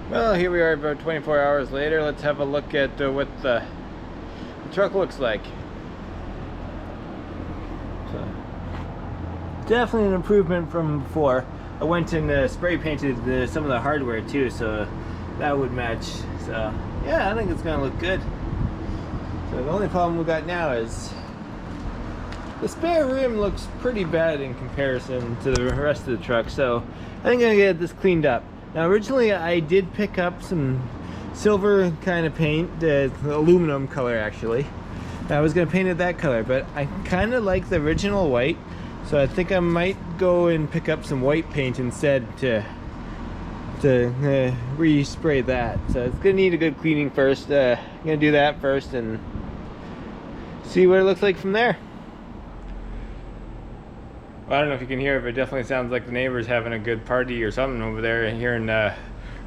Well, here we are about 24 hours later. Let's have a look at what the truck looks like. So, definitely an improvement from before. I went and spray painted some of the hardware too, so that would match. So yeah, I think it's gonna look good. So the only problem we got now is the spare rim looks pretty bad in comparison to the rest of the truck, so I think I'm gonna get this cleaned up. Now originally I did pick up some silver kind of paint, aluminum color actually. I was gonna paint it that color, but I kind of like the original white, so I think I might go and pick up some white paint instead to respray that. So it's gonna need a good cleaning first. I'm gonna do that first and see what it looks like from there. Well, I don't know if you can hear it, but it definitely sounds like the neighbors having a good party or something over there. Hearing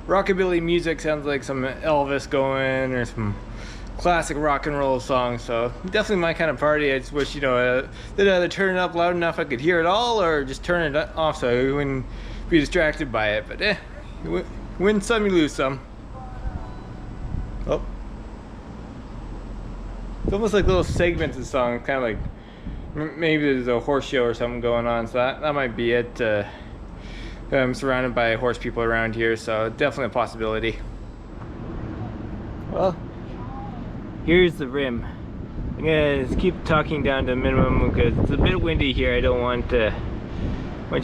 rockabilly music, sounds like some Elvis going or some classic rock and roll songs. So definitely my kind of party. I just wish, you know, they'd either turn it up loud enough I could hear it all, or just turn it off so I wouldn't be distracted by it. But you win some, you lose some. Oh, it's almost like little segments of songs, kind of like maybe there's a horse show or something going on, so that might be it. I'm surrounded by horse people around here, so definitely a possibility. Well, here's the rim. I'm gonna just keep talking down to minimum because it's a bit windy here. I don't want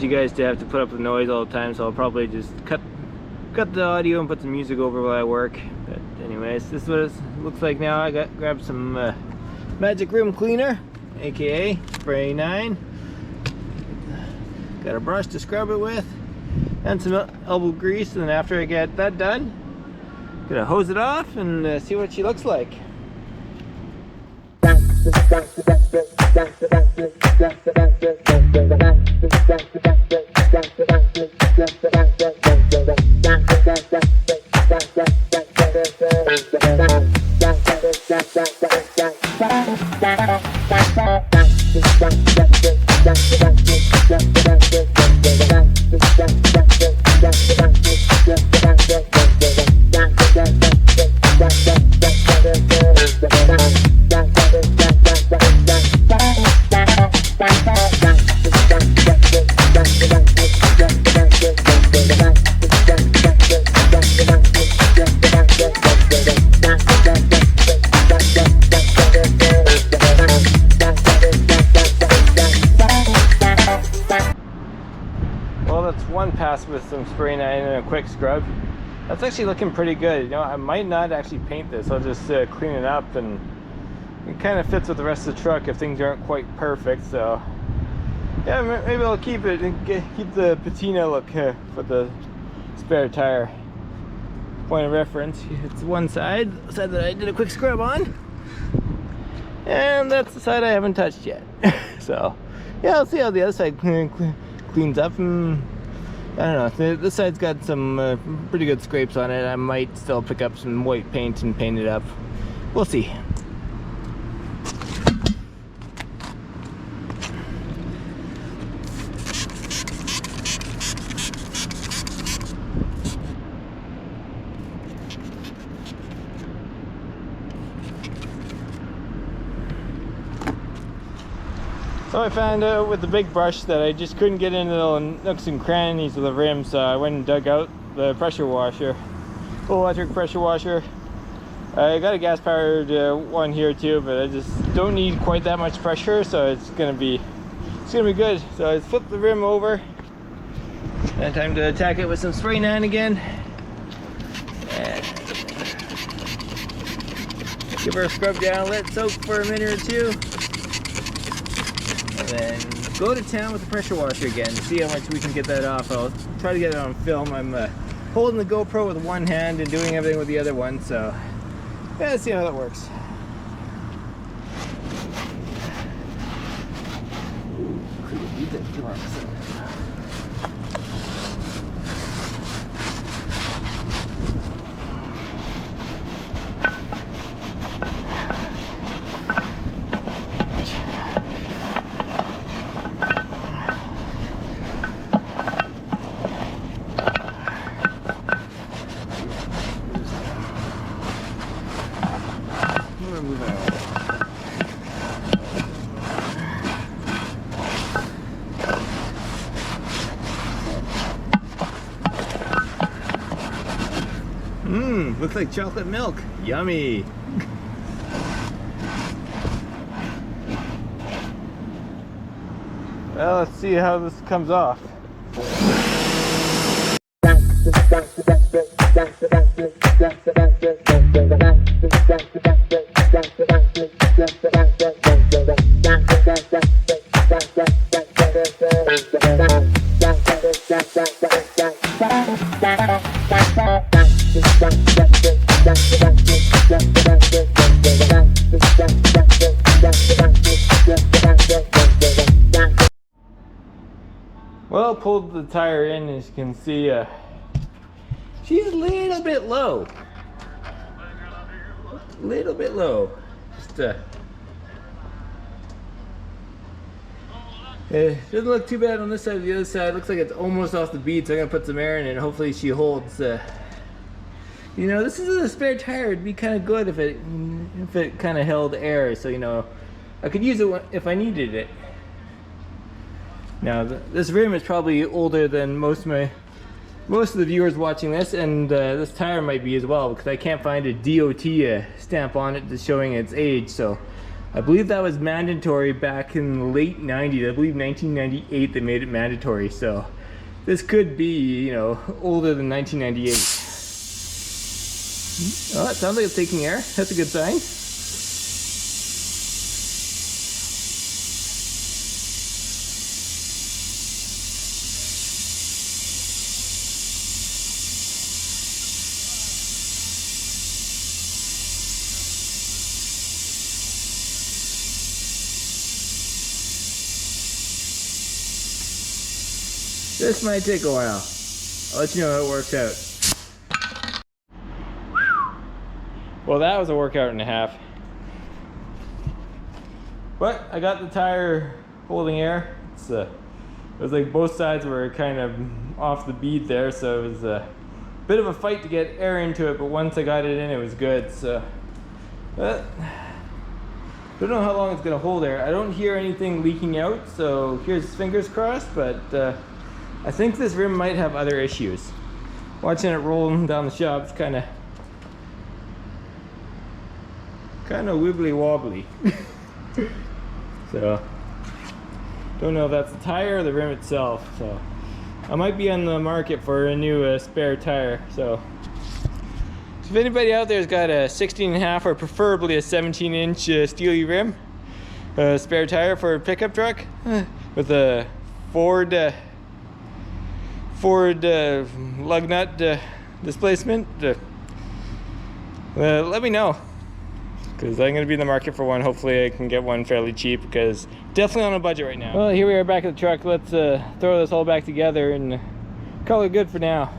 you guys to have to put up with noise all the time, so I'll probably just cut the audio and put some music over while I work. But anyways, this is what it looks like now. I grabbed some magic rim cleaner, aka spray 9. Got a brush to scrub it with and some elbow grease, and then after I get that done, I'm gonna hose it off and see what she looks like. One pass with some spray 9 and a quick scrub. That's actually looking pretty good. You know, I might not actually paint this. I'll just clean it up, and it kind of fits with the rest of the truck if things aren't quite perfect. So yeah, maybe I'll keep it and keep the patina look for the spare tire. Point of reference, it's one side that I did a quick scrub on, and that's the side I haven't touched yet. So yeah, I'll see how the other side cleans up. And I don't know, this side's got some pretty good scrapes on it. I might still pick up some white paint and paint it up. We'll see. So I found out with the big brush that I just couldn't get into the little nooks and crannies of the rim, so I went and dug out the pressure washer, full electric pressure washer. I got a gas powered one here too, but I just don't need quite that much pressure, so it's gonna be good. So I flipped the rim over, and time to attack it with some spray 9 again. And give her a scrub down, let it soak for a minute or two. And then go to town with the pressure washer again, see how much we can get that off. I'll try to get it on film. I'm holding the GoPro with one hand and doing everything with the other one, so yeah, let's see how that works. Looks like chocolate milk. Yummy. Well, let's see how this comes off. Well, pulled the tire in, as you can see, she's a little bit low. Little bit low. Just it doesn't look too bad on this side. The other side looks like it's almost off the bead, so I'm gonna put some air in it and hopefully she holds. You know, this is a spare tire. It'd be kind of good if it kind of held air, so you know I could use it if I needed it. Now this rim is probably older than most of the viewers watching this, and this tire might be as well, because I can't find a DOT stamp on it that's showing its age. So I believe that was mandatory back in the late 90s. I believe 1998 they made it mandatory. So this could be, you know, older than 1998. Oh, it sounds like it's taking air. That's a good sign. This might take a while. I'll let you know how it works out. Well, that was a workout and a half. But I got the tire holding air. It was like both sides were kind of off the bead there, so it was a bit of a fight to get air into it, but once I got it in, it was good. So don't know how long it's gonna hold air. I don't hear anything leaking out, so here's fingers crossed, but I think this rim might have other issues. Watching it rolling down the shop, it's kind of wibbly wobbly. So don't know if that's the tire or the rim itself. So I might be on the market for a new spare tire. So if anybody out there has got a 16.5 or preferably a 17-inch steely rim, spare tire for a pickup truck with a Ford lug nut displacement, let me know, because I'm going to be in the market for one. Hopefully I can get one fairly cheap, because definitely on a budget right now. Well, here we are back at the truck. Let's throw this all back together and call it good for now.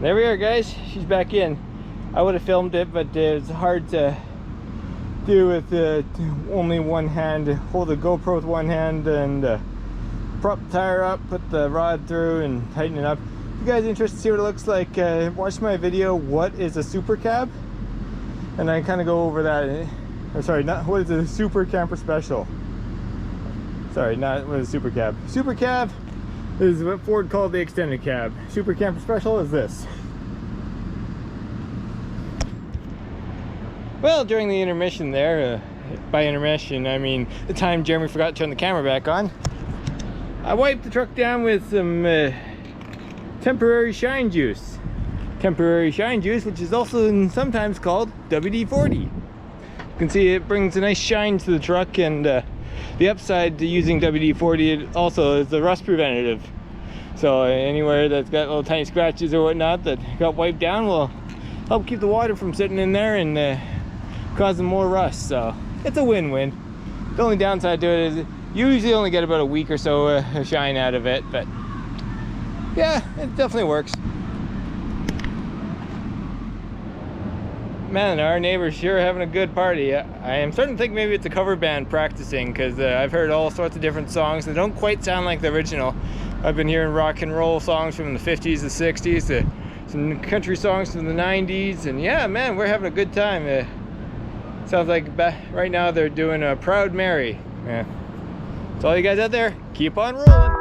There we are, guys. She's back in. I would have filmed it, but it's hard to do with only one hand. Hold the GoPro with one hand and prop the tire up, put the rod through and tighten it up. If you guys are interested to see what it looks like, watch my video, What is a Super Cab? And I kind of go over that. Or sorry, not what is a Super Camper Special. Sorry, not what is a Super Cab. Super Cab is what Ford called the extended cab. Super Camper Special is this. Well, during the intermission there, by intermission I mean the time Jeremy forgot to turn the camera back on, I wiped the truck down with some temporary shine juice. Temporary shine juice, which is also sometimes called WD-40. You can see it brings a nice shine to the truck, and the upside to using WD-40 also is the rust preventative. So anywhere that's got little tiny scratches or whatnot that got wiped down will help keep the water from sitting in there and causing more rust. So it's a win-win. The only downside to it is you usually only get about a week or so of shine out of it, but yeah, it definitely works. Man, our neighbors sure having a good party. I am starting to think maybe it's a cover band practicing, because I've heard all sorts of different songs that don't quite sound like the original. I've been hearing rock and roll songs from the 50s, the 60s, some country songs from the 90s, and yeah, man, we're having a good time. Sounds like right now they're doing a Proud Mary. Yeah. So all you guys out there, keep on rolling.